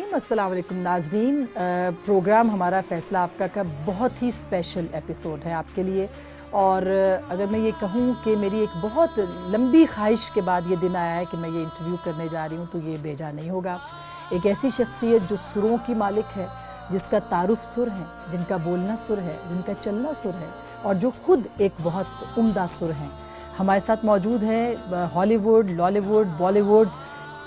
अस्सलाम वालेकुम नाज़रीन। प्रोग्राम हमारा फ़ैसला आपका का बहुत ही स्पेशल एपिसोड है आपके लिए। और अगर मैं ये कहूँ कि मेरी एक बहुत लंबी ख्वाहिश के बाद ये दिन आया है कि मैं ये इंटरव्यू करने जा रही हूँ, तो ये बेजा नहीं होगा। एक ऐसी शख्सियत जो सुरों की मालिक है, जिसका तारुफ सुर है, जिनका बोलना सुर है, जिनका चलना सुर है और जो खुद एक बहुत उम्दा सुर हैं। हमारे साथ मौजूद है हॉलीवुड, लॉलीवुड, बॉलीवुड,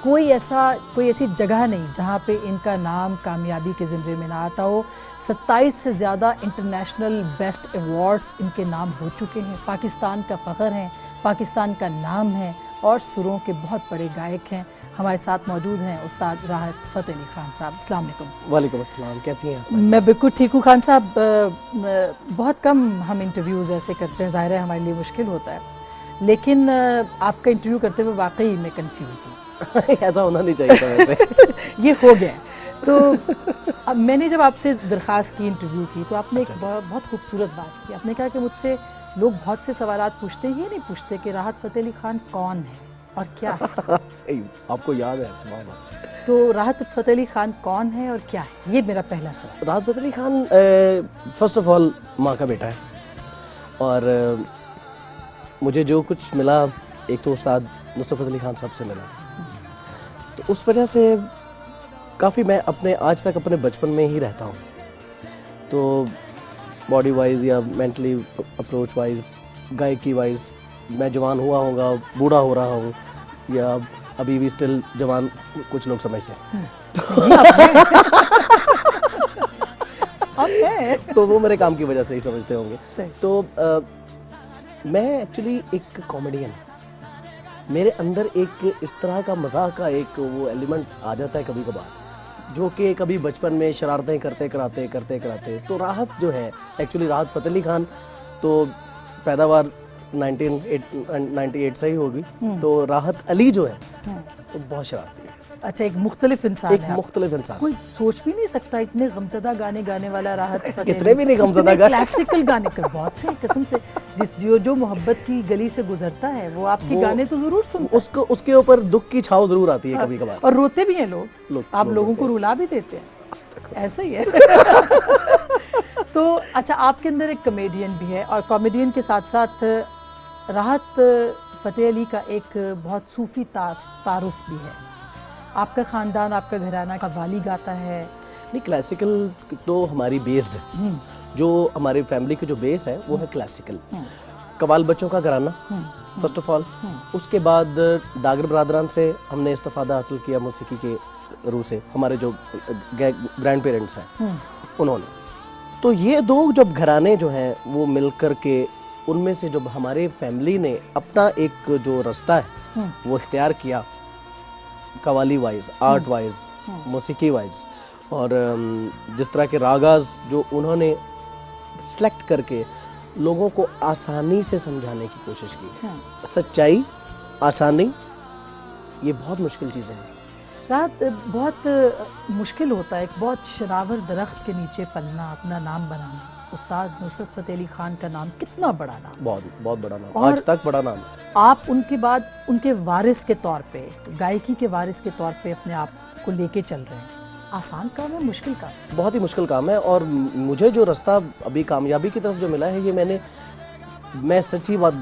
कोई ऐसी जगह नहीं जहाँ पे इनका नाम कामयाबी के ज़िम्मे में ना आता हो। 27 से ज़्यादा इंटरनेशनल बेस्ट अवार्ड्स इनके नाम हो चुके हैं। पाकिस्तान का फ़ख्र हैं, पाकिस्तान का नाम है और सुरों के बहुत बड़े गायक हैं। हमारे साथ मौजूद हैं उस्ताद राहत फ़तेह अली खान साहब। अस्सलाम वालेकुम। वालेकुम अस्सलाम, कैसी हैं? मैं बिल्कुल ठीक हूँ खान साहब। बहुत कम हम इंटरव्यूज़ ऐसे करते हैं, ज़ाहिर है हमारे लिए मुश्किल होता है, लेकिन आपका इंटरव्यू करते हुए वाकई मैं कंफ्यूज हूँ। ऐसा होना नहीं चाहिए था वैसे। ये हो गया। तो अब मैंने जब आपसे दरख्वास्त की, इंटरव्यू की, तो आपने एक बहुत खूबसूरत बात की। आपने कहा कि मुझसे लोग बहुत से सवालात पूछते हैं, ये नहीं पूछते कि राहत फ़तेह अली खान कौन है और क्या है। सही, आपको याद है? तो राहत फ़तेह अली खान कौन है और क्या है, ये मेरा पहला सवाल। राहत Fateh Ali Khan first of all माँ का बेटा है और मुझे जो कुछ मिला, एक तो उस्ताद नुसरत फ़तेह अली खान साहब से मिला, तो उस वजह से काफ़ी मैं अपने आज तक अपने बचपन में ही रहता हूँ। तो बॉडी वाइज या मेंटली अप्रोच वाइज, गायकी वाइज मैं जवान हुआ होगा, बूढ़ा हो रहा हूँ या अभी भी स्टिल जवान कुछ लोग समझते हैं। तो वो मेरे काम की वजह से ही समझते होंगे। तो मैं एक्चुअली एक कॉमेडियन, मेरे अंदर एक इस तरह का मज़ाक का एक वो एलिमेंट आ जाता है कभी कभार, जो कि कभी बचपन में शरारतें करते कराते तो राहत जो है, एक्चुअली राहत फ़तेह अली खान तो पैदावार 1998 से ही होगी, तो राहत अली जो है तो बहुत शरारती है। अच्छा, एक मुख्तलिफ इंसान है। मुख्तलिफ इंसान, कोई सोच भी नहीं सकता इतने गमज़दा गाने गाने वाला राहत फ़तेह। कितने भी नहीं गमज़दा गाने, क्लासिकल गाने कर बहुत से, कसम से, जो मोहब्बत की गली से गुजरता है वो आपके गाने तो जरूर सुनता है। उसके ऊपर दुख की छाव जरूर आती है कभी कभार, और रोते भी हैं लोग। आप लोगों को रुला भी देते हैं, ऐसा ही है। तो अच्छा, आपके अंदर एक कॉमेडियन भी है और कॉमेडियन के साथ साथ राहत फ़तेह अली का एक बहुत सूफ़ी तारुफ भी है। आपका ख़ानदान, आपका घराना का वाली गाता है। नहीं, क्लासिकल तो हमारी बेस्ड है, जो हमारी फैमिली की जो बेस है वो है क्लासिकल। कवाल बच्चों का घराना फर्स्ट ऑफ ऑल, उसके बाद डागर बरादरान से हमने इस्तिफ़ादा हासिल किया मौसीकी के रूह से, हमारे जो ग्रैंड पेरेंट्स हैं उन्होंने। तो ये दो जब घराने जो हैं वो मिल कर के, उनमें से जब हमारे फैमिली ने अपना एक जो रास्ता है वो इख्तियार किया, कवाली वाइज, आर्ट वाइज, मौसीकी वाइज, और जिस तरह के रागाज जो उन्होंने सेलेक्ट करके लोगों को आसानी से समझाने की कोशिश की। सच्चाई, आसानी, ये बहुत मुश्किल चीज़ें हैं। रात बहुत मुश्किल होता है एक बहुत शनावर दरख्त के नीचे पलना, अपना नाम बनाना। उस्ताद नुसरत फ़तेह अली खान का नाम कितना बड़ा नाम, बहुत बड़ा नाम, आज तक बड़ा नाम है। आप उनके बाद उनके वारिस के तौर पे, गायकी के वारिस के तौर पे अपने आप को लेके चल रहे हैं। आसान काम है, मुश्किल काम? बहुत ही मुश्किल काम है। और मुझे जो रास्ता अभी कामयाबी की तरफ जो मिला है, ये मैं सच्ची बात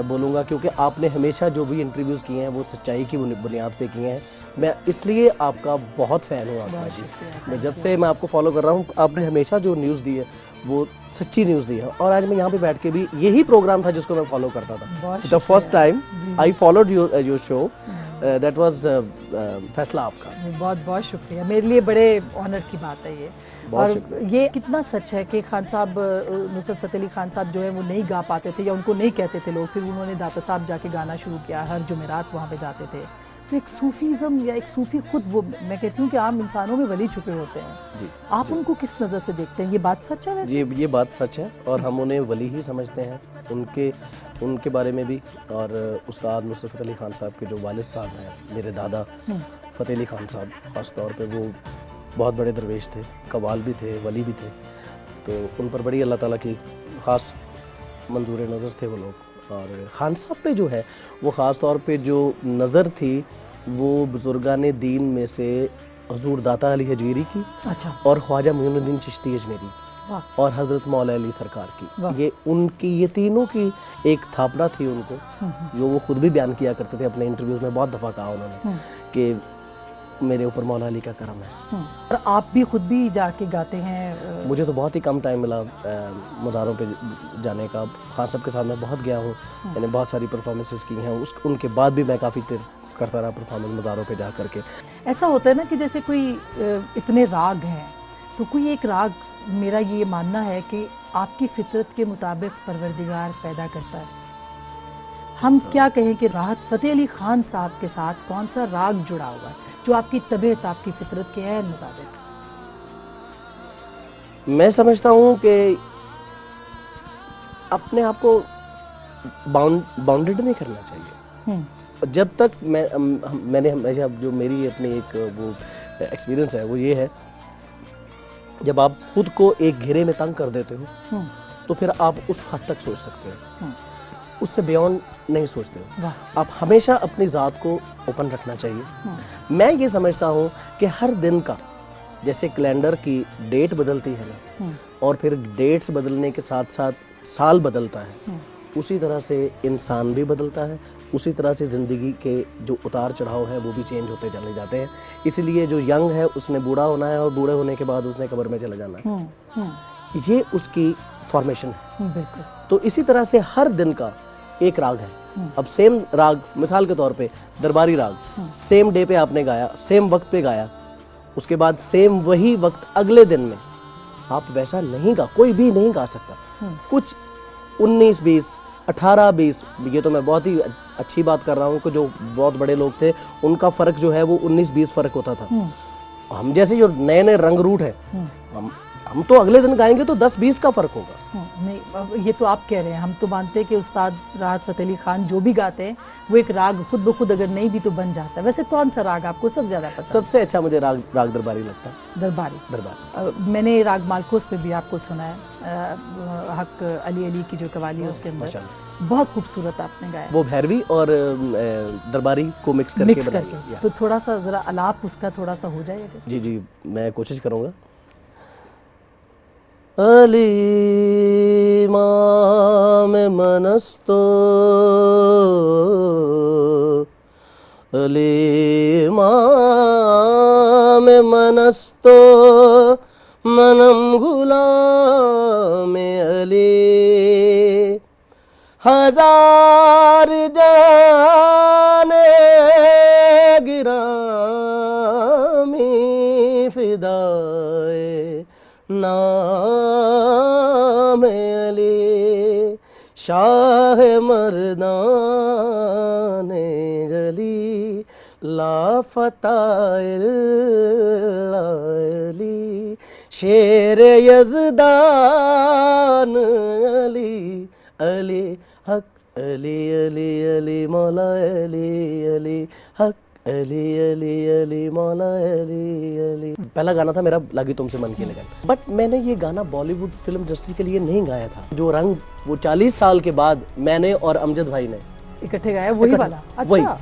बोलूँगा, क्योंकि आपने हमेशा जो भी इंटरव्यूज़ किए हैं वो सच्चाई की बुनियाद पे किए हैं। मैं इसलिए आपका बहुत फ़ैन हूँ आसमा जी। मैं जब से मैं आपको फॉलो कर रहा हूँ, आपने हमेशा जो न्यूज़ दी है वो सच्ची न्यूज़ दी है। और आज मैं यहाँ पे बैठ के भी, यही प्रोग्राम था जिसको मैं फॉलो करता था। The first time I followed your show, that was फैसला आपका। बहुत बहुत शुक्रिया, मेरे लिए बड़े ऑनर की बात है ये। और ये कितना सच है कि खान साहब, नुसरत फ़तेह अली खान साहब जो है वो नहीं गा पाते थे या उनको नहीं कहते थे लोग, फिर उन्होंने दाता साहब जाके गाना शुरू किया, हर जुमेरात वहाँ पे जाते थे। तो एक सूफीज़म या एक सूफ़ी खुद, वो मैं कहती हूँ कि आम इंसानों में वली छुपे होते हैं जी। आप जी। उनको किस नज़र से देखते हैं? ये बात सच है वैसे? ये बात सच है और हम उन्हें वली ही समझते हैं, उनके बारे में भी। और उस्ताद नुसरत फ़तेह अली खान साहब के जो वालिद साहब हैं, मेरे दादा फ़तेह अली खान साहब, ख़ास तौर पे वो बहुत बड़े दरवेश थे, कवाल भी थे, वली भी थे। तो उन पर बड़ी अल्लाह ताला की ख़ास मंजूर नज़र थे वो लोग। और खान साहब पे जो है वो ख़ास तौर पे जो नज़र थी, वो बुजुर्गान दीन में से हजूर दाता अली हजवीरी की अच्छा। और ख्वाजा मोइनुद्दीन चिश्ती अजमेरी वाह। और हज़रत मौला अली सरकार वाह। की, ये उनकी, ये तीनों की एक थापना थी उनको, जो वो खुद भी बयान किया करते थे अपने इंटरव्यूज़ में, बहुत दफ़ा कहा उन्होंने कि मेरे ऊपर मौला अली का करम है। और आप भी खुद भी जाके गाते हैं? मुझे तो बहुत ही कम टाइम मिला मज़ारों पे जाने का। खान साहब के साथ मैं बहुत गया हूँ, मैंने बहुत सारी परफॉर्मेंसेस की हैं, उनके बाद भी मैं काफ़ी देर करता रहा परफॉर्मेंस मज़ारों पे जा करके। ऐसा होता है ना कि जैसे कोई इतने राग हैं, तो कोई एक राग, मेरा ये मानना है कि आपकी फितरत के मुताबिक परवरदिगार पैदा करता है। हम क्या कहें कि राहत फ़तेह अली ख़ान साहब के साथ कौन सा राग जुड़ा हुआ है जो आपकी तबीयत, आपकी फितरत के ऐन मुताबिक? मैं समझता हूँ कि अपने आप को बाउंडेड नहीं करना चाहिए। जब तक मैंने हमेशा, जो मेरी अपनी एक वो एक्सपीरियंस है वो ये है, जब आप खुद को एक घेरे में तंग कर देते हो तो फिर आप उस हद तक सोच सकते हो, उससे बियॉन्ड नहीं सोचते हो। आप हमेशा अपनी ज़ात को ओपन रखना चाहिए। मैं ये समझता हूँ कि हर दिन का, जैसे कैलेंडर की डेट बदलती है ना, और फिर डेट्स बदलने के साथ साथ साल बदलता है, उसी तरह से इंसान भी बदलता है, उसी तरह से ज़िंदगी के जो उतार चढ़ाव है वो भी चेंज होते चले जाते हैं। इसलिए जो यंग है उसने बूढ़ा होना है, और बूढ़े होने के बाद उसने कब्र में चले जाना है। ये उसकी फॉर्मेशन है। बिल्कुल। तो इसी तरह से हर दिन का एक राग है। अब सेम राग, मिसाल के तौर पे दरबारी राग, सेम डे पे आपने गाया, सेम वक्त पे गाया, उसके बाद सेम वही वक्त अगले दिन में आप वैसा नहीं गा, कोई भी नहीं गा सकता। कुछ 19-20, 18-20, ये तो मैं बहुत ही अच्छी बात कर रहा हूँ कि जो बहुत बड़े लोग थे उनका फ़र्क जो है वो 19-20 फ़र्क होता था। हम जैसे जो नए नए रंग रूट है, हम तो अगले दिन गाएंगे तो 10-20 का फ़र्क होगा। नहीं, अब ये तो आप कह रहे हैं, हम तो मानते हैं कि उस्ताद राहत फ़तेह अली ख़ान जो भी गाते हैं वो एक राग खुद ब खुद अगर नहीं भी तो बन जाता है। वैसे कौन सा राग आपको सबसे ज़्यादा पसंद? सबसे अच्छा मुझे राग दरबारी लगता है। दरबारी। मैंने राग मालकोस पे भी आपको सुना है, हक अली अली की जो कवाली है उसके अंदर बहुत खूबसूरत आपने गाया। वो भैरवी और दरबारी को मिक्स करके। तो थोड़ा सा ज़रा अलाप उसका थोड़ा सा हो जाएगा। जी जी, मैं कोशिश करूँगा। अली माम मनस्तो, अली माम मनस्तो, मनम गुलाम अली, हजार जाने गिरामी फिदाए नाम अली, शाह मर्दाने जली, लाफताइल अली, शेर यज़दान अली, अली हक अली अली अली मौला अली, अली हक अली अली अली मौला अली अली। पहला गाना था मेरा लागी तुमसे मन की लगन, बट मैंने ये गाना बॉलीवुड फिल्म इंडस्ट्री के लिए नहीं गाया था। जो रंग वो 40 साल के बाद मैंने और अमजद भाई ने इकट्ठे गाया, वही वाला। अच्छा।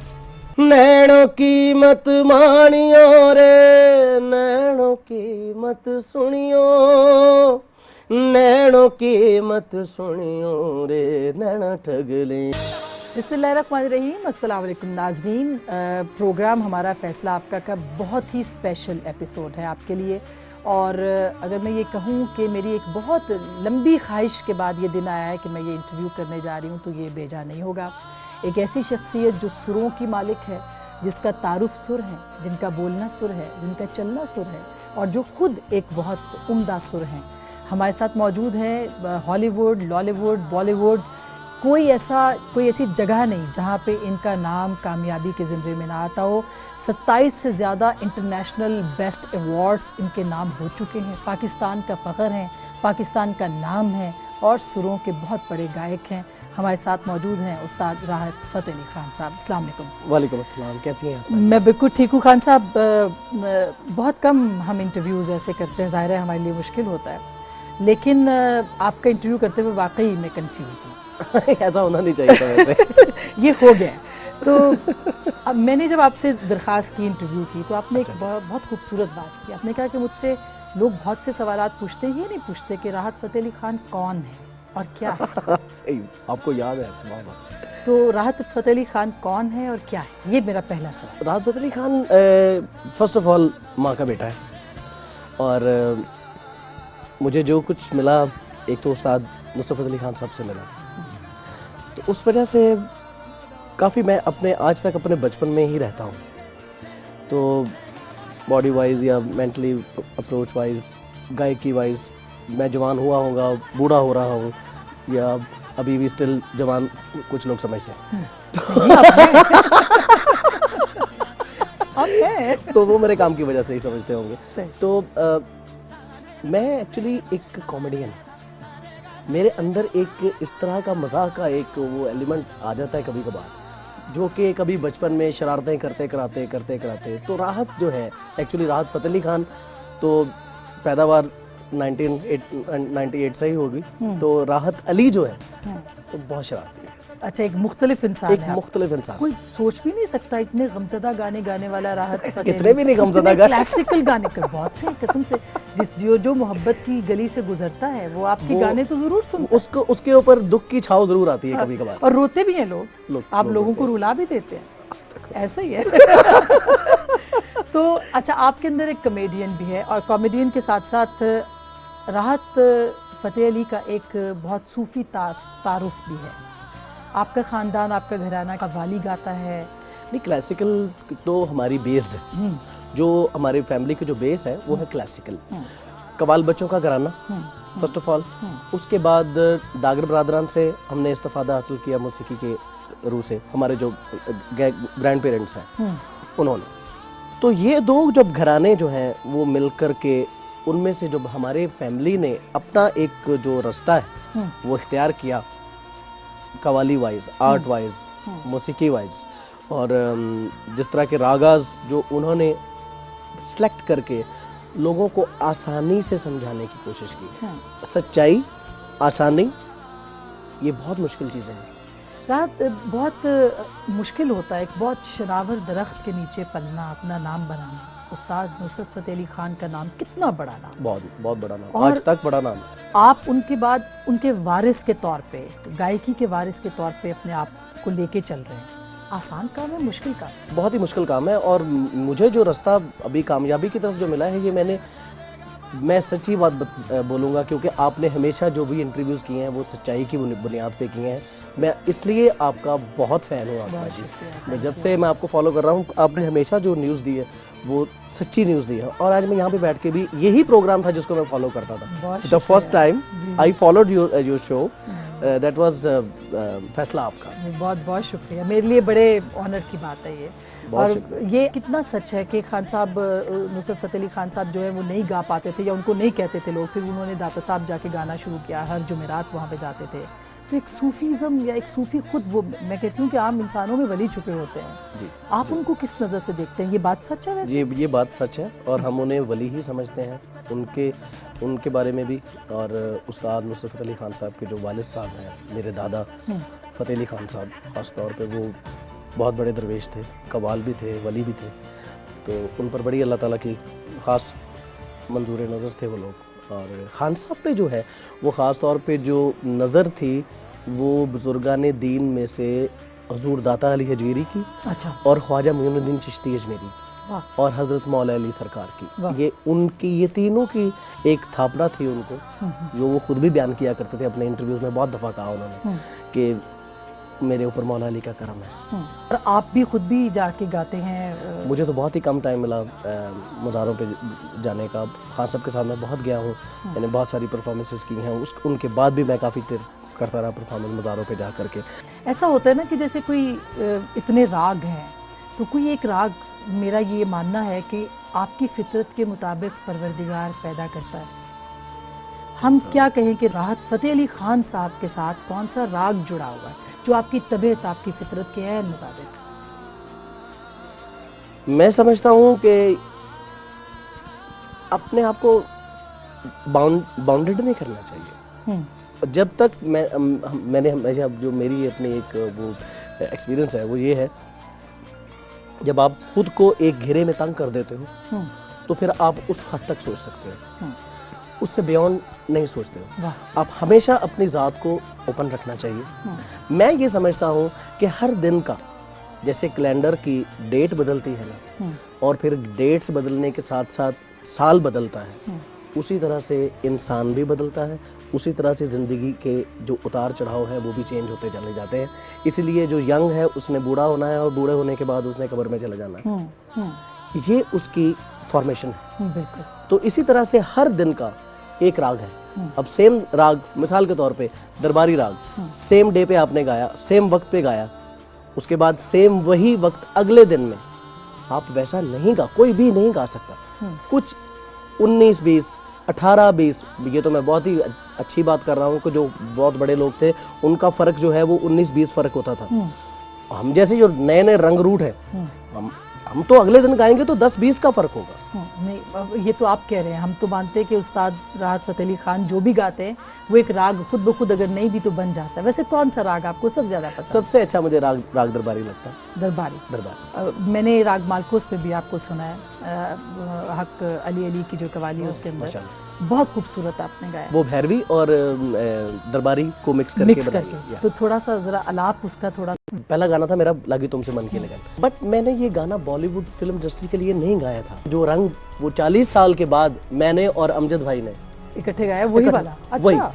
नैनों की मत मानियो रे, नैनों की मत सुनियो, नैनों की मत सुनियो रे, नैना ठग ले। बिस्मिल्लाहिर्रहमानिर्रहीम। अस्सलाम वालेकुम नाज़रीन। प्रोग्राम हमारा फ़ैसला आपका का बहुत ही स्पेशल एपिसोड है आपके लिए, और अगर मैं ये कहूँ कि मेरी एक बहुत लंबी ख्वाहिश के बाद ये दिन आया है कि मैं ये इंटरव्यू करने जा रही हूँ, तो ये बेजा नहीं होगा। एक ऐसी शख्सियत जो सुरों की मालिक है, जिसका तारुफ सुर है, जिनका बोलना सुर है, जिनका चलना सुर है, और जो खुद एक बहुत उम्दा सुर हैं, हमारे साथ मौजूद हैं। हॉलीवुड, लॉलीवुड, बॉलीवुड, कोई ऐसी जगह नहीं जहाँ पे इनका नाम कामयाबी के ज़िम्मे में ना आता हो। 27 से ज़्यादा इंटरनेशनल बेस्ट अवार्ड्स इनके नाम हो चुके हैं। पाकिस्तान का फ़ख्र हैं, पाकिस्तान का नाम है, और सुरों के बहुत बड़े गायक हैं। हमारे साथ मौजूद हैं उस्ताद राहत फ़तेह अली ख़ान साहब। अस्सलाम वालेकुम। वालेकुम अस्सलाम, कैसी हैं? मैं बिल्कुल ठीक हूँ खान साहब। बहुत कम हम इंटरव्यूज़ ऐसे करते हैं, ज़ाहिर है हमारे लिए मुश्किल होता है, लेकिन आपका इंटरव्यू करते हुए वाकई मैं कंफ्यूज हूँ। ऐसा होना नहीं चाहिए था वैसे। ये हो गया। तो अब मैंने जब आपसे दरख्वास्त की इंटरव्यू की तो आपने एक बहुत खूबसूरत बात की। आपने कहा कि मुझसे लोग बहुत से सवालात पूछते हैं, ये नहीं पूछते कि राहत फ़तेह अली खान कौन है और क्या है। सही, आपको याद है। वाह वाह। तो राहत फ़तेह अली खान कौन है और क्या है, ये मेरा पहला सवाल। राहत Fateh Ali Khan first of all माँ का बेटा है, और मुझे जो कुछ मिला एक तो उस्ताद नुसरत अली खान साहब से मिला, तो उस वजह से काफ़ी मैं अपने आज तक अपने बचपन में ही रहता हूँ। तो बॉडी वाइज या मेंटली अप्रोच वाइज, गायकी वाइज मैं जवान हुआ होगा, बूढ़ा हो रहा हूँ, या अभी भी स्टिल जवान कुछ लोग समझते हैं। तो वो मेरे काम की वजह से ही समझते होंगे। तो मैं एक्चुअली एक कॉमेडियन, मेरे अंदर एक इस तरह का मजाक का एक वो एलिमेंट आ जाता है कभी कभार, जो कि कभी बचपन में शरारतें करते कराते तो राहत जो है एक्चुअली राहत फ़तेह अली खान तो पैदावार 1998 से ही होगी, तो राहत अली जो है तो बहुत शरारती है। अच्छा, एक मुख्तलिफ इंसान एक है। मुख्तलिफ इंसान, कोई सोच भी नहीं सकता इतने गमज़दा गाने गाने वाला राहत फ़तेह अली। कितने भी नहीं गमज़दा गाने, क्लासिकल गाने कर बहुत से कसम से, जो मोहब्बत की गली से गुजरता है वो आपके गाने तो जरूर सुनता है। उसके ऊपर दुख की छाव जरूर आती है कभी कभार, और रोते भी हैं लोग। आप लोगों को रुला भी देते हैं, ऐसा ही है। तो अच्छा, आपके अंदर एक कॉमेडियन भी है, और कॉमेडियन के साथ साथ राहत फ़तेह अली का एक बहुत सूफी तारुफ भी है। आपका ख़ानदान, आपका घराना का वाली गाता है। नहीं, क्लासिकल तो हमारी बेस्ड है, जो हमारे फैमिली की जो बेस है वो है क्लासिकल। कवाल बच्चों का घराना फर्स्ट ऑफ ऑल, उसके बाद डागर बरादरान से हमने इस्तिफादा हासिल किया मौसीकी के रूह से, हमारे जो ग्रैंड पेरेंट्स हैं उन्होंने। तो ये दो जब घराने जो हैं वो मिल कर के, उनमें से जब हमारे फैमिली ने अपना एक जो रास्ता है वो इख्तियार किया, कवाली वाइज, आर्ट वाइज, मौसीकी वाइज, और जिस तरह के रागाज जो उन्होंने सेलेक्ट करके लोगों को आसानी से समझाने की कोशिश की। सच्चाई, आसानी, ये बहुत मुश्किल चीज़ें हैं। रात बहुत मुश्किल होता है, एक बहुत शनावर दरख्त के नीचे पलना, अपना नाम बनाना। उस्ताद नुसरत फ़तेह अली खान का नाम कितना बड़ा नाम, बहुत बड़ा नाम, आज तक बड़ा नाम है। आप उनके बाद उनके वारिस के तौर पे, गायकी के वारिस के तौर पे अपने आप को लेके चल रहे हैं। आसान काम है, मुश्किल काम? बहुत ही मुश्किल काम है, और मुझे जो रास्ता अभी कामयाबी की तरफ जो मिला है, ये मैं सच्ची बात बोलूँगा, क्योंकि आपने हमेशा जो भी इंटरव्यूज़ किए हैं वो सच्चाई की बुनियाद पे किए हैं। मैं इसलिए आपका बहुत फ़ैन हूँ आसमा जी। मैं जब से मैं आपको फॉलो कर रहा हूँ, आपने हमेशा जो न्यूज़ दी है वो सच्ची न्यूज़ दी है, और आज मैं यहाँ पे बैठ के भी यही प्रोग्राम था जिसको मैं फॉलो करता था। The first time I followed your show, that was फैसला आपका। बहुत बहुत शुक्रिया, मेरे लिए बड़े ऑनर की बात है ये। और ये कितना सच है कि खान साहब, नुसरत फ़तेह अली खान साहब जो है वो नहीं गा पाते थे, या उनको नहीं कहते थे लोग, फिर उन्होंने दाता साहब जाके गाना शुरू किया, हर जुमेरात वहाँ पे जाते थे। तो एक सूफीज़म या एक सूफ़ी खुद, वो मैं कहती हूँ कि आम इंसानों में वली छुपे होते हैं जी। आप उनको किस नज़र से देखते हैं? ये बात सच है वैसे? ये बात सच है, और हम उन्हें वली ही समझते हैं। उनके बारे में भी, और उस्ताद नुसरत अली खान साहब के जो वालिद साहब हैं, मेरे दादा फ़तेह अली खान साहब, ख़ास तौर पे वो बहुत बड़े दरवेश थे, कवाल भी थे, वली भी थे, तो उन पर बड़ी अल्लाह ताला की ख़ास मंजूर नज़र थे वो लोग। और खान साहब पे जो है वो ख़ास तौर पे जो नज़र थी वो बुजुर्गान दीन में से हजूर दाता अली हजवीरी की, अच्छा, और ख्वाजा मुइनुद्दीन चिश्ती अजमेरी, और हज़रत मौला अली सरकार की। ये तीनों की एक थापना थी उनको, जो वो खुद भी बयान किया करते थे अपने इंटरव्यूज़ में। बहुत दफ़ा कहा उन्होंने कि मेरे ऊपर मौला अली का करम है। और आप भी खुद भी जाके गाते हैं? मुझे तो बहुत ही कम टाइम मिला मज़ारों पे जाने का। खान साहब के साथ मैं बहुत गया हूँ, मैंने बहुत सारी परफॉर्मेंसेस की हैं, उनके बाद भी मैं काफ़ी देर करता रहा परफॉर्मेंस मज़ारों पे जा करके। ऐसा होता है ना कि जैसे कोई इतने राग हैं, तो कोई एक राग, मेरा ये मानना है कि आपकी फितरत के मुताबिक परवरदिगार पैदा करता है। हम क्या कहें कि राहत फ़तेह अली खान साहब के साथ कौन सा राग जुड़ा हुआ है जो आपकी तबीयत, आपकी फितरत के ऐन मुताबिक? मैं समझता हूँ कि अपने आप को बाउंडेड नहीं करना चाहिए। जब तक मैंने हमेशा, जो मेरी अपनी एक वो एक्सपीरियंस है वो ये है जब आप खुद को एक घेरे में तंग कर देते हो तो फिर आप उस हद तक सोच सकते हो, उससे बियॉन्ड नहीं सोचते हो। आप हमेशा अपनी ज़ात को ओपन रखना चाहिए। मैं ये समझता हूँ कि हर दिन का, जैसे कैलेंडर की डेट बदलती है ना, और फिर डेट्स बदलने के साथ साथ साल बदलता है, उसी तरह से इंसान भी बदलता है, उसी तरह से ज़िंदगी के जो उतार चढ़ाव है वो भी चेंज होते चले जाते हैं। इसीलिए जो यंग है उसने बूढ़ा होना है और बूढ़े होने के बाद उसने कब्र में चले जाना है। ये उसकी फॉर्मेशन है। बिल्कुल। तो इसी तरह से हर दिन का एक राग है। अब सेम राग, मिसाल के तौर पे दरबारी राग सेम डे पे आपने गाया, सेम वक्त पे गाया, उसके बाद सेम वही वक्त अगले दिन में आप वैसा नहीं गा, कोई भी नहीं गा सकता। कुछ 19-20, 18-20, ये तो मैं बहुत ही अच्छी बात कर रहा हूँ कि जो बहुत बड़े लोग थे उनका फ़र्क जो है वो 19-20 फ़र्क होता था। हम जैसे जो नए नए रंग रूट है, हम तो अगले दिन गाएंगे तो 10-20 का फ़र्क होगा। नहीं, अब ये तो आप कह रहे हैं, हम तो मानते हैं कि उस्ताद राहत फ़तेह अली खान जो भी गाते हैं वो एक राग खुद ब खुद अगर नहीं भी तो बन जाता है। वैसे कौन सा राग आपको सबसे ज़्यादा पसंद? सबसे अच्छा मुझे राग दरबारी लगता है। दरबारी। मैंने राग मालकोस पे भी आपको सुना है, हक अली अली की जो कवाली है उसके अंदर बहुत खूबसूरत आपने गाया। वो भैरवी और दरबारी को मिक्स करके। तो थोड़ा सा जरा अलाप उसका थोड़ा। पहला गाना था मेरा लागी तुमसे मन की लगन, बट मैंने ये गाना बॉलीवुड फिल्म इंडस्ट्री के लिए नहीं गाया था। जो रंग वो 40 साल के बाद मैंने और अमजद भाई ने इकट्ठे गाया, वही वाला। अच्छा।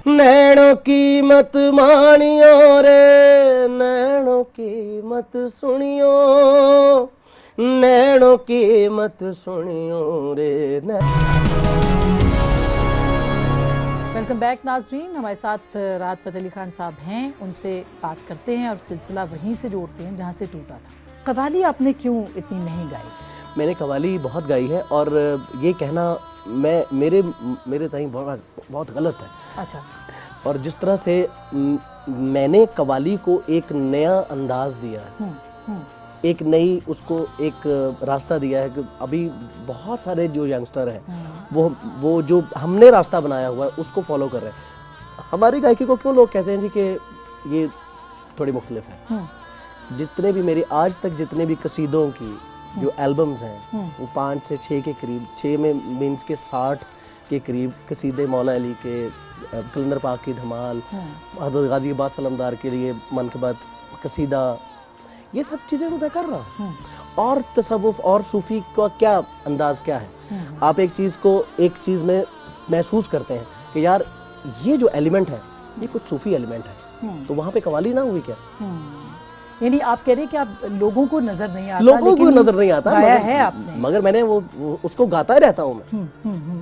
नैनो की मत मानियो रे, नैनो की मत सुनियो, नैनो की मत सुनियो रे। वेलकम बैक नाजरीन, हमारे साथ राहत फ़तेह अली खान साहब हैं, उनसे बात करते हैं और सिलसिला वहीं से जोड़ते हैं जहाँ से टूटा था। कव्वाली आपने क्यों इतनी नहीं गाई? मैंने कव्वाली बहुत गाई है और ये कहना मेरे ताईं बहुत गलत है। अच्छा। और जिस तरह से मैंने कव्वाली को एक नया अंदाज दिया है, एक नई उसको एक रास्ता दिया है कि अभी बहुत सारे जो यंगस्टर हैं वो जो हमने रास्ता बनाया हुआ है उसको फॉलो कर रहे हैं। हमारी गायकी को क्यों लोग कहते हैं जी कि ये थोड़ी मुख्तलिफ है। जितने भी मेरी आज तक जितने भी कसीदों की जो एल्बम्स हैं वो 5 से 6 के करीब, 6 में मीन्स के 60 के करीब कसीदे मौला अली के, कलंदर पाक की धमाल, हज़रत गाजी अब्बास सलमदार के लिए मनक़बत कसीदा, ये सब चीज़ें तो मैं कर रहा हूँ। और तसव्वुफ़ और सूफ़ी का क्या अंदाज क्या है, आप एक चीज़ को एक चीज़ में महसूस करते हैं कि यार ये जो एलिमेंट है ये कुछ सूफ़ी एलिमेंट है, तो वहाँ पे कव्वाली ना हुई क्या? यानी आप कह रहे हैं कि आप लोगों को नजर नहीं आता, लोगों को नजर नहीं आता, गाया है आपने, मगर मैंने वो उसको गाता ही रहता हूँ मैं।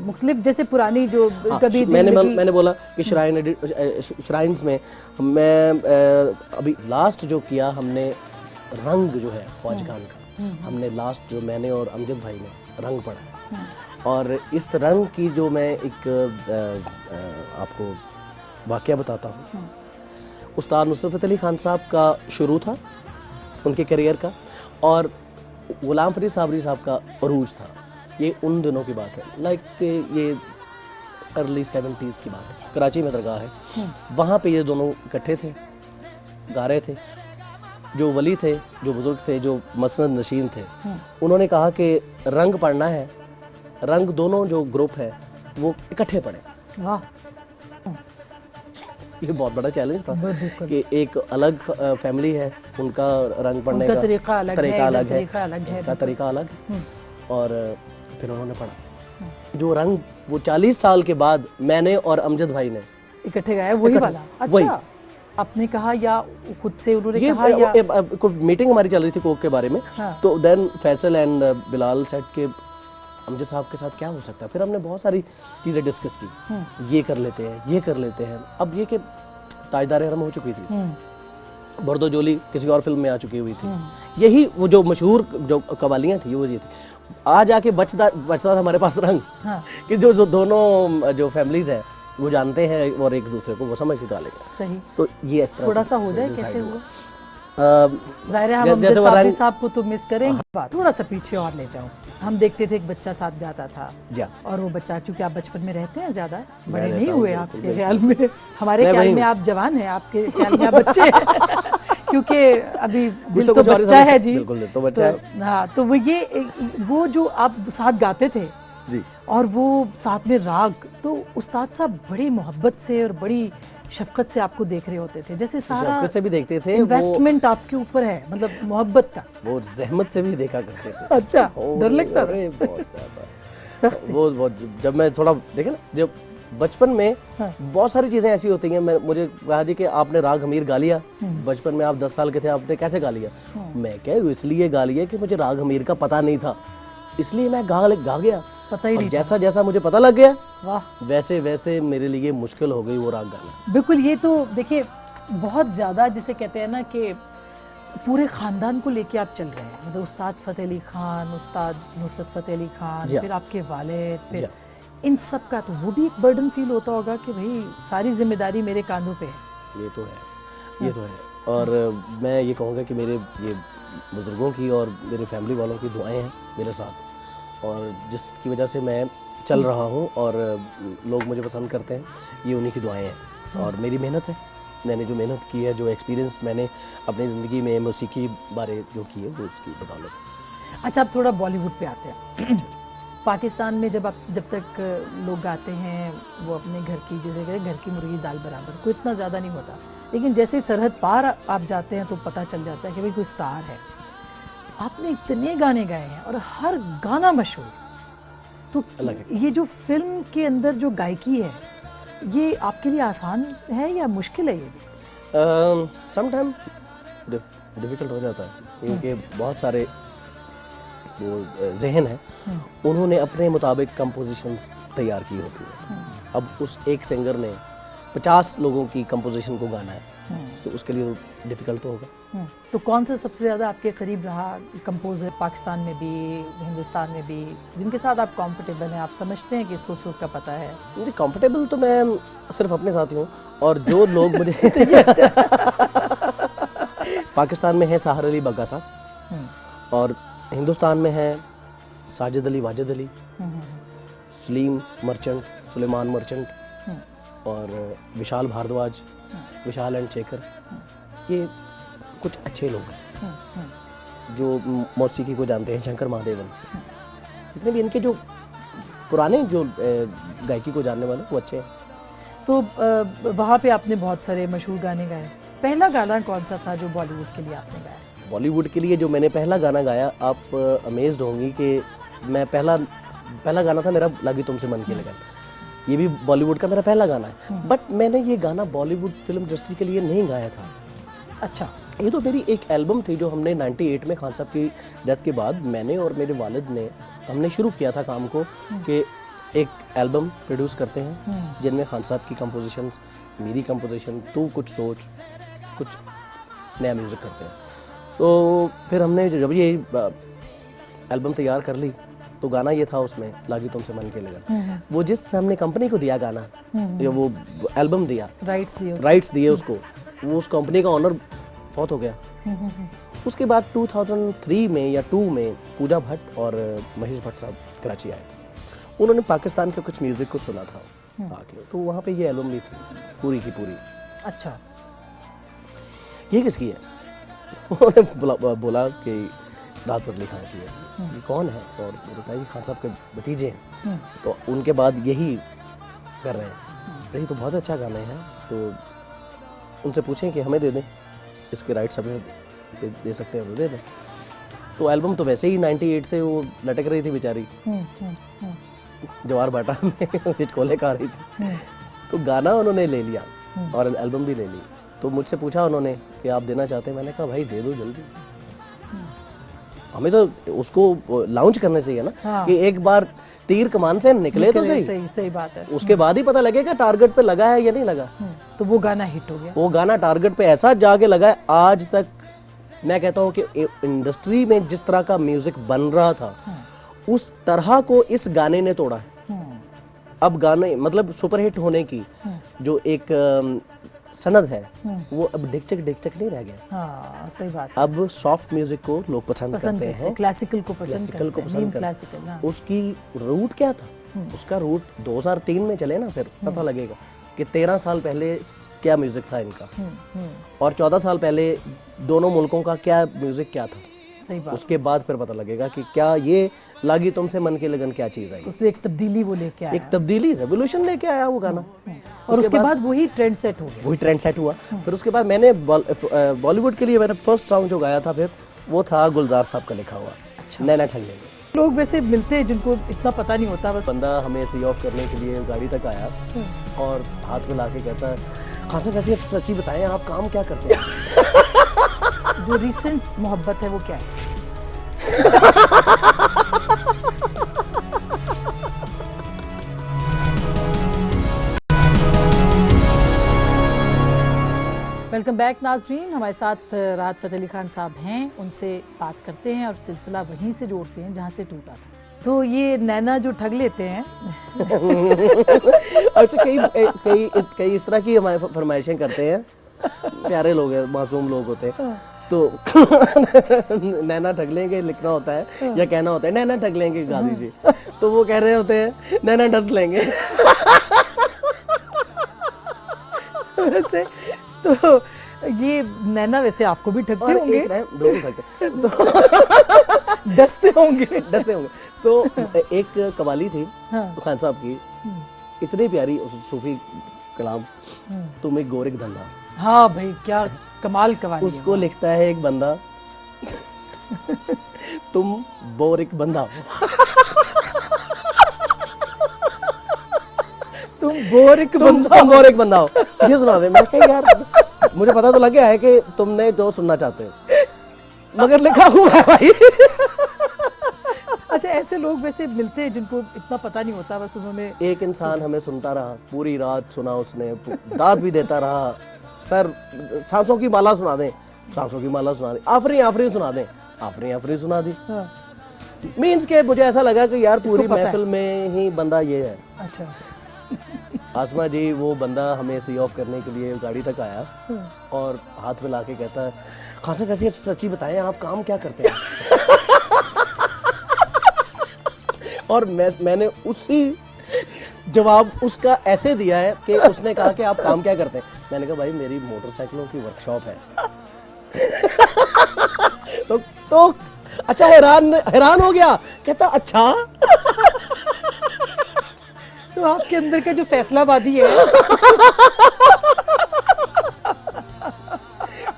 मुख्तलिफ जैसे पुरानी जो कभी मैंने बोला कि श्राइन्स में मैं अभी लास्ट जो किया हमने रंग जो है फौज खान का, हमने लास्ट जो मैंने और अमजद भाई ने रंग पढ़ा है। और इस रंग की जो मैं एक आपको वाक़या बताता हूँ। उस्ताद नुसरत फ़तेह अली खान साहब का शुरू था उनके करियर का, और गुलाम फरीद साबरी साहब का अरूज था। ये उन दिनों की बात है, लाइक ये अर्ली 70s की बात है। कराची में दरगाह है, वहाँ पे ये दोनों इकट्ठे थे, गा रहे थे। जो वली थे, जो बुजुर्ग थे, जो मसनद नशीन थे, उन्होंने कहा कि रंग पढ़ना है, रंग दोनों जो ग्रुप है वो इकट्ठे पढ़े। वाह, ये बहुत बड़ा चैलेंज था कि एक अलग फैमिली है, उनका रंग पढ़ने का तरीका अलग है, और फिर उन्होंने पढ़ा जो रंग वो 40 साल के बाद मैंने और अमजद भाई ने इकट्ठे गाया, वही वाला। अच्छा, आपने कहा या खुद से उन्होंने कहा या कोई मीटिंग हमारी चल रही थी कोक के बारे में। हाँ। तो देन फैसल एंड बिलाल सेट के अमजद साहब के साथ क्या हो सकता है। फिर हमने बहुत सारी चीज़ें डिस्कस की, ये कर लेते हैं, ये कर लेते हैं। अब ये कि ताजदार हरम हो चुकी थी, बर्दो जोली किसी और फिल्म में आ चुकी हुई थी, यही वो जो मशहूर जो कवालियाँ थी वो ये थी। आज आके बचता था हमारे पास रंग। हाँ। कि जो दोनों जो फैमिलीज हैं वो जानते हैं और एक दूसरे को वो समझ के गा लेंगे। सही। तो ये इस तरह थोड़ा सा हो जाए, कैसे हुआ? ज़ाहिर है हम अमजद साहब को तो मिस करेंगे। थोड़ा सा पीछे और ले जाओ। हम देखते थे एक बच्चा साथ गाता था, और वो बच्चा, क्योंकि आप बचपन में रहते हैं, ज़्यादा बड़े नहीं हुए आपके ख्याल में, हमारे ख्याल में आप जवान हैं, आपके ख्याल में आप बच्चे हैं। क्योंकि अभी कुछ दिल तो तो कुछ और ही बच्चा समझ- है जी। बिल्कुल, दिल तो बच्चा है। हाँ, तो वो जो आप साथ गाते थे जी और वो साथ में राग, तो उस्ताद साहब बड़ी मोहब्बत से और बड़ी शफकत से आपको देख रहे होते थे, जैसे सारा शौकत से भी देखते थे, इन्वेस्टमेंट आपके ऊपर है, मतलब मोहब्बत का। वो जहमत से भी देखा करते थे। अच्छा, और- डर लगता था? अरे बहुत ज्यादा। वो जब मैं थोड़ा देखे ना, जब बचपन में हाँ। बहुत सारी चीजें ऐसी होती हैं। मुझे कहा जी कि आपने राग हमीर गा लिया बचपन में, आप 10 साल के थे, आपने कैसे गा लिया? मैं क्या, इसलिए गा लिया कि मुझे राग हमीर का पता नहीं था, इसलिए मैं गा गया। पता ही और नहीं जैसा जैसा मुझे पता लग गया, वाह, वैसे वैसे मेरे लिए मुश्किल हो गई वो राग गाना। बिल्कुल। ये तो देखिए बहुत ज़्यादा, जिसे कहते हैं ना कि पूरे ख़ानदान को लेके आप चल रहे हैं, मतलब उस्ताद फ़तेह अली खान, उस्ताद नुसरत फ़तेह अली खान, जी हाँ। फिर आपके वालिद, जी फिर इन सब का, तो वो भी एक बर्डन फील होता होगा कि भाई सारी जिम्मेदारी मेरे कांधों पे है। ये तो है, ये तो है। और मैं ये कहूँगा कि मेरे ये बुज़ुर्गों की और मेरे फैमिली वालों की दुआएं हैं मेरे साथ, और जिसकी वजह से मैं चल रहा हूँ और लोग मुझे पसंद करते हैं, ये उन्हीं की दुआएं हैं और मेरी मेहनत है। मैंने जो मेहनत की है, जो एक्सपीरियंस मैंने अपनी ज़िंदगी में मौसीकी बारे जो की है, वो उसकी बदौलत। अच्छा, अब थोड़ा बॉलीवुड पे आते हैं। पाकिस्तान में जब तक लोग गाते हैं वो अपने घर की, जैसे कहते हैं घर की मुर्गी दाल बराबर, कोई इतना ज़्यादा नहीं होता, लेकिन जैसे ही सरहद पार आप जाते हैं तो पता चल जाता है कि भाई कोई स्टार है। आपने इतने गाने गाए हैं और हर गाना मशहूर, तो ये जो फिल्म के अंदर जो गायकी है, ये आपके लिए आसान है या मुश्किल है? ये भी समटाइम डिफ़िकल्ट हो जाता है, क्योंकि बहुत सारे वो जहन है, उन्होंने अपने मुताबिक कंपोजिशंस तैयार की होती है। अब उस एक सिंगर ने 50 लोगों की कंपोजिशन को गाना है, तो उसके लिए डिफ़िकल्ट तो होगा। तो कौन सा सबसे ज़्यादा आपके करीब रहा कंपोजर, पाकिस्तान में भी, हिंदुस्तान में भी, जिनके साथ आप कंफर्टेबल हैं, आप समझते हैं कि इसको सुर का पता है? मुझे कंफर्टेबल तो मैं सिर्फ अपने साथ ही हूँ, और जो लोग मुझे पाकिस्तान में है साहर अली बग्गा साहब, और हिंदुस्तान में है साजिद अली, वाजिद अली, सलीम मर्चेंट, सुलेमान मर्चेंट, और विशाल भारद्वाज, विशाल एंड शेखर। ये कुछ अच्छे लोग हैं जो मौसीकी को जानते हैं, शंकर महादेवन, जितने भी इनके जो पुराने जो गायकी को जानने वाले, वो अच्छे हैं। तो वहाँ पे आपने बहुत सारे मशहूर गाने गाए। पहला गाना कौन सा था जो बॉलीवुड के लिए आपने गाया? बॉलीवुड के लिए जो मैंने पहला गाना गाया, आप अमेज्ड होंगी कि मैं पहला गाना था मेरा लागी तुमसे मन की लगन। ये भी बॉलीवुड का मेरा पहला गाना है, बट मैंने ये गाना बॉलीवुड फिल्म इंडस्ट्री के लिए नहीं गाया था। अच्छा, ये तो मेरी एक एल्बम थी जो हमने 98 में खान साहब की डेथ के बाद मैंने और मेरे वालिद ने हमने शुरू किया था काम को, कि एक एल्बम प्रोड्यूस करते हैं जिनमें खान साहब की कंपोजिशंस, मेरी कंपोजिशन, तू कुछ सोच, कुछ नया म्यूज़िक करते हैं। तो फिर हमने जब ये एल्बम तैयार कर ली, तो गाना ये था उसमें, लागी तुमसे मन के लगन। वो जिस हमने कंपनी को दिया गाना, या वो एल्बम दिया, राइट्स दिए उसको, वो उस कंपनी का ऑनर फौत हो गया। उसके बाद 2003 में या 2 में पूजा भट्ट और महेश भट्ट साहब कराची आए थे। उन्होंने पाकिस्तान के कुछ म्यूज़िक को सुना था आके, तो वहाँ पे ये एल्बम भी थी पूरी की पूरी। अच्छा, ये किसकी है? उन्होंने बोला कि राहत फ़तेह अली खान की है। ये कौन है? और बताइए, खान साहब के भतीजे हैं। तो उनके बाद यही कर रहे हैं। यही तो बहुत अच्छा गाना है, तो उनसे पूछें कि हमें दे दें, इसके राइट्स हमें दे सकते हैं, तो दे दें। तो एल्बम तो वैसे ही 98 से वो लटक रही थी बेचारी, जवार बाटा में कोले खा रही थी। तो गाना उन्होंने ले लिया और एल्बम भी ले ली। तो मुझसे पूछा उन्होंने कि आप देना चाहते हैं? मैंने कहा भाई दे दो जल्दी, हमें तो उसको लॉन्च करना चाहिए ना। हाँ। कि एक बार तीर कमान से निकले तो सही बात है। उसके बाद ही पता लगेगा टारगेट पे लगा है या नहीं लगा। तो वो गाना हिट हो गया। वो गाना टारगेट पे ऐसा जाके लगा है, आज तक मैं कहता हूँ कि इंडस्ट्री में जिस तरह का म्यूजिक बन रहा था, उस तरह को इस गाने ने तोड़ा है। अब गाने मतलब सुपरहिट होने की जो एक सनद है, वो अब डिकचक नहीं रह गया। हाँ, सही बात। अब सॉफ्ट म्यूजिक को लोग पसंद करते हैं, क्लासिकल को पसंद करते हैं। उसकी रूट क्या था? उसका रूट 2003 में चले ना, फिर पता लगेगा कि 13 साल पहले क्या म्यूजिक था इनका और 14 साल पहले दोनों मुल्कों का क्या म्यूजिक क्या था। सही बात। उसके बाद फिर पता लगेगा कि क्या ये लागी तुमसे मन की लगन क्या चीज आई। उसने एक तब्दीली वो लेके आया, एक तब्दीली रेवोल्यूशन लेके आया वो गाना। और उसके बाद वही ट्रेंड सेट हो गया। वही ट्रेंड सेट हुआ। फिर उसके बाद मैंने बॉलीवुड के लिए मेरा फर्स्ट सॉन्ग जो गाया था फिर वो था गुलजार साहब का लिखा हुआ। अच्छा। नैना ठग लेंगे। लोग वैसे मिलते हैं जिनको इतना पता नहीं होता, बस बंदा हमें सी ऑफ करने के लिए गाड़ी तक आया और हाथ में लाके कहता है खासा वैसे सच्ची बताएं आप काम क्या करते हैं। जो रिसेंट मोहब्बत है वो क्या है? वेलकम बैक नाजरीन, हमारे साथ राहत फ़तेह अली खान साहब हैं, उनसे बात करते हैं और सिलसिला वहीं से जोड़ते हैं जहाँ से टूटा था। तो ये नैना जो ठग लेते हैं अच्छा, कई इस तरह की हमारे फरमाइशें करते हैं, प्यारे लोग हैं, मासूम लोग होते हैं, तो नैना ठग लेंगे लिखना होता है या कहना होता है नैना ठग लेंगे गाजी जी, तो वो कह रहे होते हैं नैना डस लेंगे। वैसे तो ये नैना वैसे आपको भी ठगते होंगे, तो डसते होंगे। तो एक कवाली थी खान साहब की, इतनी प्यारी सूफी कलाम, तुम एक गोरिक धंधा। हाँ भाई, क्या कमाल कवाली। उसको लिखता है एक बंदा, तुम बोरिक बंदा हो। तुम बोरिक बंदा हो, ये सुना दे। मैं कहा यार मुझे पता तो लग गया है कि तुमने जो सुनना चाहते हो, मगर लिखा हुआ है भाई। अच्छा, ऐसे लोग वैसे मिलते हैं जिनको इतना पता नहीं होता, बस उन्होंने एक इंसान हमें सुनता रहा, पूरी रात सुना उसने, दाद भी देता रहा, सर सांसों की माला सुना दें, सांसों की माला सुना दें, आफरी आफरी सुना दें, आफरी आफरी सुना दी। मीन्स के मुझे ऐसा लगा कि यार पूरी महफिल में ही बंदा ये है। अच्छा। आसमा जी वो बंदा हमें सी ऑफ करने के लिए गाड़ी तक आया और हाथ में लाके कहता है खासा वैसे सच्ची बताएं आप काम क्या करते हैं। और मैंने उसी जवाब उसका ऐसे दिया है कि उसने कहा कि आप काम क्या करते हैं। मैंने कहा भाई मेरी मोटरसाइकिलों की वर्कशॉप है। तो अच्छा, हैरान हो गया, कहता अच्छा। तो आपके अंदर का जो फैसलाबादी है,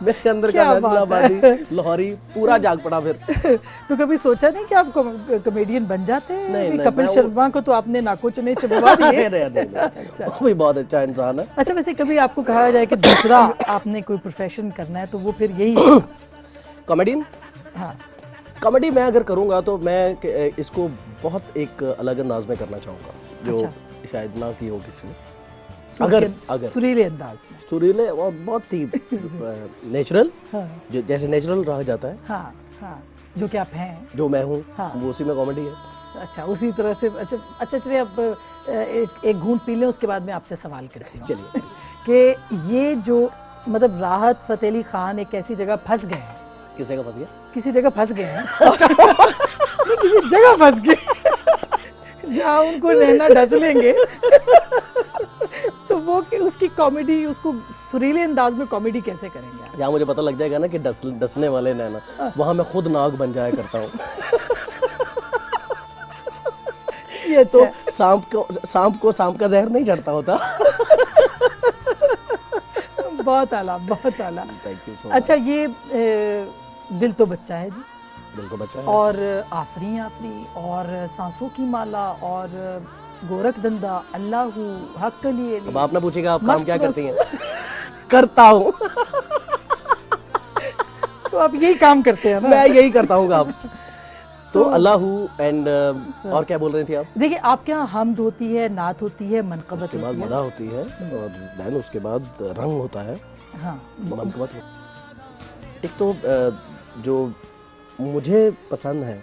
मेरे अंदर का फैसलाबादी लाहौरी पूरा जाग पड़ा फिर। तो कभी सोचा नहीं कि आप कॉमेडियन बन जाते हैं? नहीं, कपिल शर्मा को तो आपने नाकोचने चबवा दिए। अच्छा, वो भी बहुत अच्छा इंसान है। अच्छा, वैसे कभी आपको कहा जाए कि दूसरा आपने कोई प्रोफेशन करना है तो वो फिर यही है? कॉमेडियन? हाँ, कॉमेडी मैं अगर करूँगा तो मैं इसको बहुत एक अलग अंदाज में करना चाहूँगा, जो अच्छा। शायद ना की हो किसी ने। अगर सुरीले अंदाज में, सुरीले और बहुत ही नेचुरल, हाँ। जो जैसे नेचुरल रहा जाता है, हाँ हाँ, जो कि आप हैं, जो मैं हूँ, हाँ। वो उसी में कॉमेडी है। अच्छा, उसी तरह से। अच्छा चलिए, अब एक घूंट पी लें, उसके बाद में आपसे सवाल करती हूँ। चलिए। कि ये जो मतलब राहत फ़तेह अली खान एक ऐसी जगह फंस गए हैं। किस जगह फंस गया? किसी जगह फंस गए हैं। किसी जगह फंस गए जहाँ उनको रहना डस लेंगे। तो वो उसकी कॉमेडी, उसको सुरीले अंदाज में कॉमेडी कैसे करेंगे? जहाँ मुझे पता लग जाएगा ना कि डसने वाले नैना, वहाँ मैं खुद नाग बन जाया करता हूँ। ये अच्छा। तो सांप का जहर नहीं चढ़ता होता। बहुत आला, बहुत आला। Thank you so much. अच्छा, ये दिल तो बच्चा है जी, दिल तो बच्चा है, और आफरी आफरी, और सांसों की माला, और गोरख धंधा, अल्लाहू हक लिए। अब आप ना पूछिएगा आप काम क्या करती हैं? करता हूँ। तो आप यही काम करते हैं ना? मैं यही करता हूँ काम। तो अल्लाहू एंड और क्या बोल रही थी आप? देखिए, आपके यहाँ हमद होती है, नात होती है, मनक़बत उसके बाद होती है, मदा होती है, और देन उसके बाद रंग होता है। हाँ, मनक़बत। एक तो जो मुझे पसंद है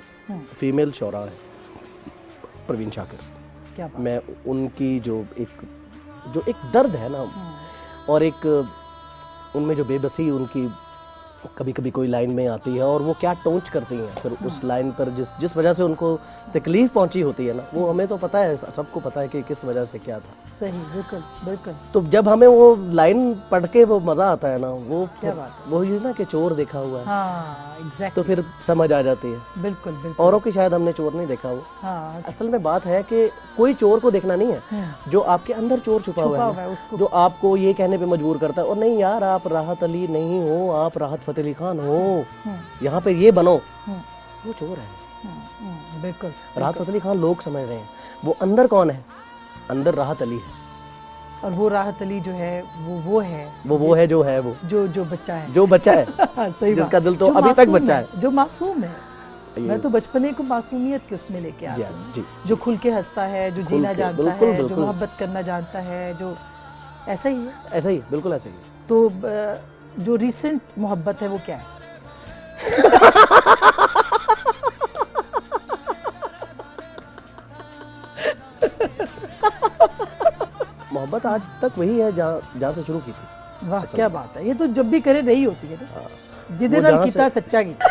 फीमेल शोरा है परवीन शाकिर। क्या बात? मैं उनकी जो एक दर्द है ना, और एक उनमें जो बेबसी उनकी कभी कभी कोई लाइन में आती है और वो क्या टोंच करती हैं, फिर उस लाइन पर जिस वजह से उनको तकलीफ पहुंची होती है ना, वो हमें तो पता है, सबको पता है कि किस वजह से क्या था। सही, बिल्कुल बिल्कुल। तो जब हमें वो लाइन पढ़ के वो मज़ा आता है ना, वो क्या बात है। वो ये ना कि चोर देखा हुआ है, हाँ एग्जैक्ट, तो फिर समझ आ जाती है। बिल्कुल बिल्कुल। औरों की शायद हमने चोर नहीं देखा वो। हाँ असल में बात है कि कोई चोर को देखना नहीं है, जो आपके अंदर चोर छुपा हुआ है ना, उसको जो आपको ये कहने पे मजबूर करता है और नहीं यार आप राहत अली नहीं हो, आप राहत फतेह अली खान हो, यहाँ पे ये बनो, वो चोर है। बिल्कुल। राहत फतेह अली खान लोग समझ रहे हैं, वो अंदर कौन है, अंदर राहत अली है। और वो राहत अली जो है वो है, वो है जो है, वो जो बच्चा है, जो बच्चा है सही जिसका बात। दिल तो जो अभी तक मासूम बच्चा है, जो मासूम है। मैं तो बचपने को मासूमियत के उसमें लेके आती हूँ, जी, जो खुल के हंसता है, जो जीना जानता बिल्कुल, है, जो बिल्कुल। मोहब्बत करना जानता है, जो ऐसा ही है। ऐसा ही, बिल्कुल ऐसा ही है। तो जो रिसेंट मोहब्बत है वो क्या है? मोहब्बत आज तक वही है जहाँ से शुरू की थी। वाह क्या बात है, ये तो जब भी करे नहीं होती है ना, जिदे वो नाल जहाँ कीता से- सच्चा कीता।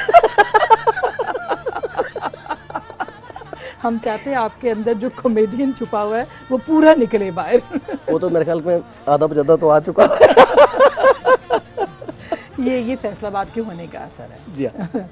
हम चाहते हैं आपके अंदर जो कॉमेडियन छुपा हुआ है वो पूरा निकले बाहर। वो तो मेरे ख्याल में आधा पचहत्तर तो आ चुका है। ये फैसलाबाद के होने का असर है। जी हाँ।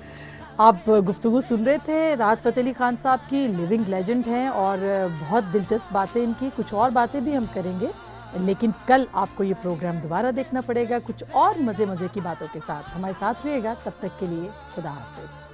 आप गुफ्तगू सुन रहे थे राहत फतेह अली खान साहब की, लिविंग लेजेंड हैं और बहुत दिलचस्प बातें इनकी, कुछ और बातें भी हम करेंगे, लेकिन कल आपको ये प्रोग्राम दोबारा देखना पड़ेगा कुछ और मज़े मज़े की बातों के साथ। हमारे साथ रहिएगा, तब तक के लिए खुदा हाफिज़।